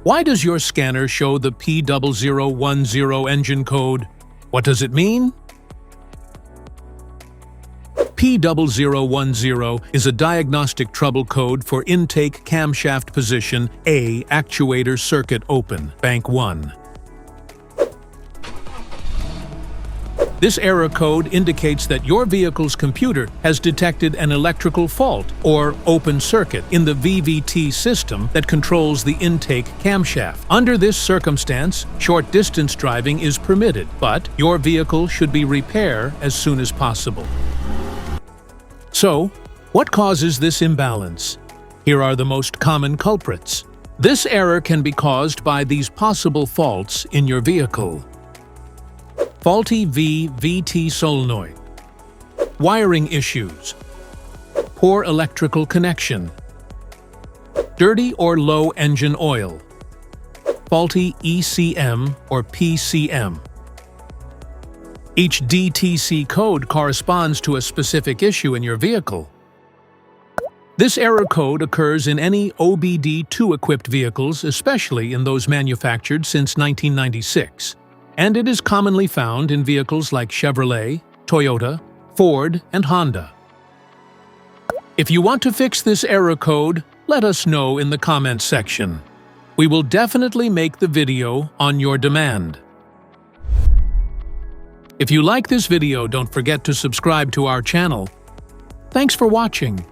Why does your scanner show the P0010 engine code? What does it mean? P0010 is a diagnostic trouble code for Intake Camshaft Position Actuator Circuit Open, Bank 1. This error code indicates that your vehicle's computer has detected an electrical fault or open circuit in the VVT system that controls the intake camshaft. Under this circumstance, short-distance driving is permitted, but your vehicle should be repaired as soon as possible. So, what causes this imbalance? Here are the most common culprits. This error can be caused by these possible faults in your vehicle. Faulty VVT solenoid, wiring issues, poor electrical connection, dirty or low engine oil, faulty ECM or PCM. Each DTC code corresponds to a specific issue in your vehicle. This error code occurs in any OBD2-equipped vehicles, especially in those manufactured since 1996. And it is commonly found in vehicles like Chevrolet, Toyota, Ford, and Honda. If you want to fix this error code, let us know in the comments section. We will definitely make the video on your demand. If you like this video, don't forget to subscribe to our channel. Thanks for watching.